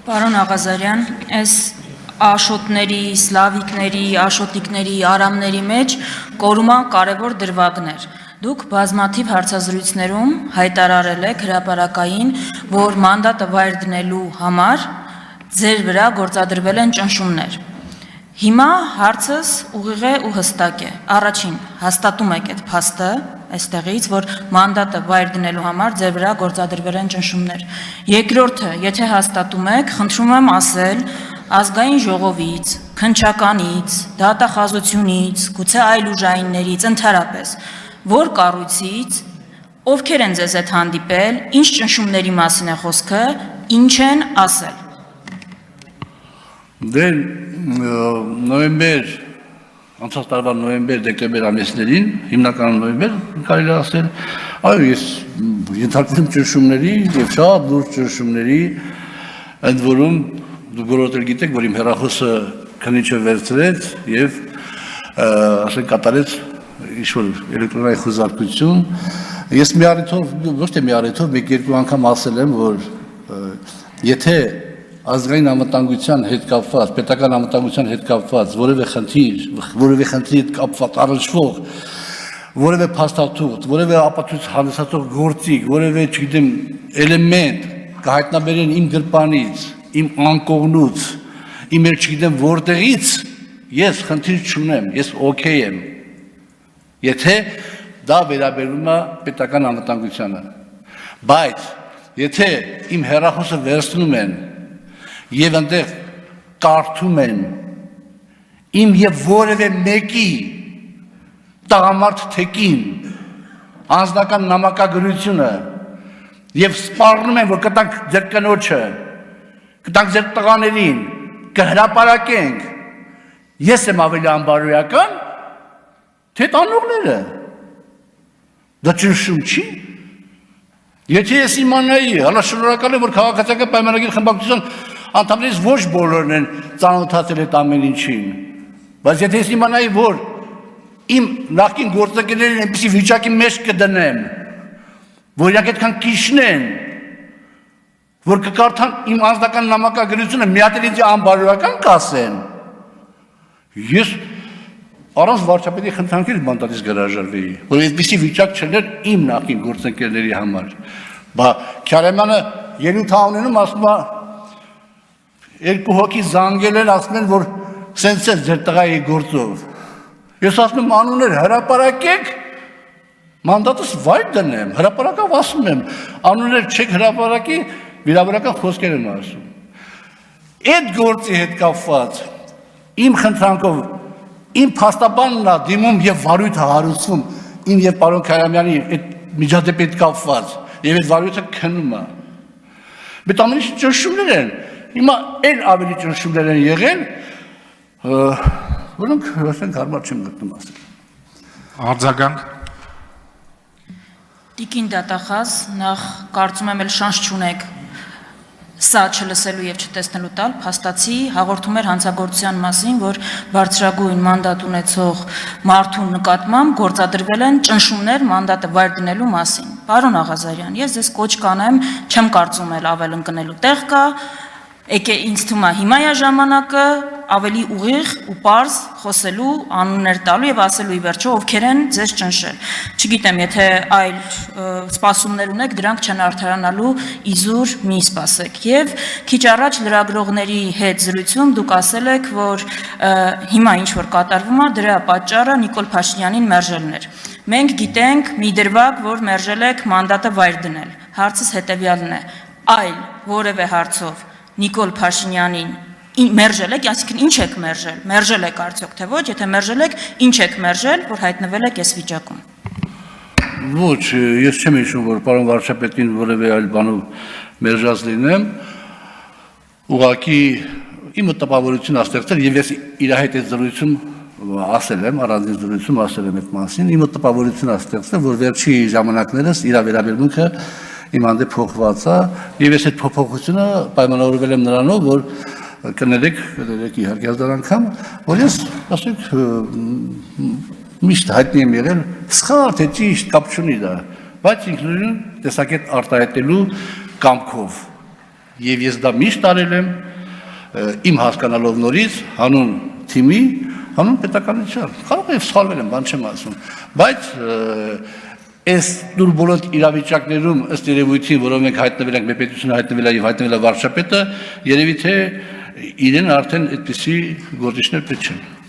Պարոն Աղազարյան, այս աշոտների, սլավիկների, աշոտիկների, արամների մեջ կորուման կարևոր դրվագներ։ Դուք բազմաթիվ հարցազրույցներում հայտարարել եք հրապարակային, որ մանդատը վայր դնելու համար ձեր վրա գործադրվել են ճնշումներ։ Հիմա հարցս ուղիղ է ու հստակ է։ Առաջին, հաստատում եք այդ փաստը այստեղից, որ մանդատը վայր դնելու համար ձեր վրա գործադրվել են ճնշումներ։ Երկրորդը, եթե հաստատում եք, խնդրում եմ ասել ազգային ժողովից, քննչականից, դատախազությունից, գուցե այլ ուժայիններից, ընդհանրապես, որ կառույցից, ովքեր են ձեզ հետ հանդիպել, ինչ ճնշումների մասին է խոսքը, ինչ են ասել։ Դե նոյեմբեր, անցած տարվա նոյեմբեր, դեկտեմբեր ամիսներին, հիմնականում նոյեմբեր, կարելի է ասել, այո, ես ենթարկվում եմ ճնշումների եւ շատ լուրջ ճնշումների, ընդ որում դուք բոլորդ էլ գիտեք, որ իմ հեռախոսը քննիչը վերցրեց եւ ասենք կատարեց ինչ-որ էլեկտրոնային խոզարկություն։ Ես մի առիթով, ոչ թե մի առիթով, մեկ-երկու անգամ ասել եմ, որ եթե ազգային անվտանգության հետ կապված, պետական անվտանգության հետ կապված, որևէ խնդրի հետ կապված առնչվող, որևէ փաստաթուղթ, որևէ ապացույց հանդիսացող գործիք, որևէ, չգիտեմ, էլեմենտ կհայտնաբերեն իմ գրպանից, իմ անկողնուց, իմ էլ չգիտեմ որտեղից, ես խնդիր չունեմ, ես օքեյ եմ, եթե դա վերաբերում է պետական անվտանգությանը, բայց եթե իմ հեռախոսը վերցնում են եւ այնտեղ կարդում են իմ եւ որևէ մեկի տղամարդ թեկին անձնական նամակագրությունը եւ սպառնում են, որ կտանք ձեր կնոջը, կտանք ձեր տղաներին, կհրապարակենք, ես եմ ավելի անբարոյական, թե տանողները, դա ճնշում չի։ Եթե ես իմանայի, հալա շնորհակալ եմ, որ քաղաքացիական պայմանագիր խմբակցության անդամներից ոչ բոլորն են ծանոթացել այդ ամեն ինչին, բայց եթե ես իմանայի, որ իմ նախկին գործընկերներին այնպիսի վիճակի մեջ կդնեմ, որ իրանք այդքան կիջնեն, որ կկարդան իմ անձնական նամակագրությունը, մի հատ էլ ինձ անբարոյական կասեն, ես առանց վարչապետի խնդրանքից մանդատից կհրաժարվեի, որ այդպիսի վիճակ չլներ իմ նախկին գործընկերների համար։ Բա Քյարեմյանը ելույթ ունենում ասում է երկու հոգի զանգել են, ասում են, որ սենց է ձեր տղայի գործով։ Ես ասում եմ անուններ հրապարակեք, մանդատս վայր դնեմ, հրապարակավ ասում եմ, անուններ չեք հրապարակի, վիրավորական խոսքեր եմ ասում։ Այդ գործի հետ կապված իմ խնդրանքով իմ փաստաբանն է դիմում եւ վարույթը հարուցվում իմ եւ պարոն Քարամյանի այդ միջադեպի հետ կապված եւ այդ վարույթը քննում է։ Բայց ամեն ինչ ճնշումներ են։ Հիմա այլ ավելի ճնշումներ են եղել, որոնք ասենք հարմար չեմ գտնում ասել։ Արձագանք։ Տիկին դատախազ, նախ կարծում եմ էլ շանս չունեք սա չլսելու եւ չտեսնելու տալ, փաստացի հաղորդում էր հանցագործության մասին, որ բարձրագույն մանդատ ունեցող մարդու նկատմամբ գործադրվել են ճնշումներ մանդատը վայր դնելու մասին։ Պարոն Աղազարյան, ես ձեզ կոչ կանեմ, չեմ կարծում էլ ավել ընկնելու տեղ կա, եկե ինձ թվում է հիմա է ժամանակը ավելի ուղիղ ու պարզ խոսելու, անուններ տալու եւ ասելու ի վերջո ովքեր են ձեզ ճնշել։ Չգիտեմ, եթե այլ սպասումներ ունեք, դրանք չեն արդարանալու, իզուր մի սպասեք։ Եվ քիչ առաջ լրագրողների հետ զրույցում դուք ասել եք, որ հիմա ինչ որ կատարվում է, դրա պատճառը Նիկոլ Փաշինյանին մերժելն էր։ Մենք գիտենք մի դրվագ, որ մերժել եք մանդատը վայր դնել։ Հարցս հետեւյալն է. այլ որևէ հարցով Նիկոլ Փաշինյանին մերժել եք, այսինքն ինչ եք մերժել, մերժել եք արդյոք թե ոչ, եթե մերժել եք, ինչ եք մերժել, որ հայտնվել եք այս վիճակում։ Ոչ, ես չեմ հիշում, որ պարոն վարչապետին որևէ այլ բանով մերժած լինեմ, ուղղակի իմ տպավորությունը ստեղծել եւ ես իր հետ այդ զրույցում ասել եմ, առանձին զրույցում ասել եմ այդ մասին, իմ տպավորությունը ստեղծել, որ վերջի ժամանակներս իր վերաբերմունքը իմ հանդեպ փոխված է եւ ես այդ փոփոխությունը պայմանավորվել եմ նրանով, որ կներեք իհարկե ազդար անգամ, որ ես ասենք միշտ հայտնի եմ եղել սխալ թե ճիշտ կապ չունի դա, բայց ինքնուրույն տեսակետ արտահայտելու կամքով եւ ես դա միշտ արել եմ իմ հասկանալով նորից հանուն թիմի, հանուն պետականության։ Կարող է սխալվել եմ, բան չեմ ասում, բայց այս դուր բոլոր իրավիճակներում ըստ երևույթին, որով մենք հայտնվել ենք, մեր պետությունը հայտնվել է եւ հայտնվել է վարչապետը, երևի թե իրեն արդեն այդպիսի գործիչներ պետք չեն։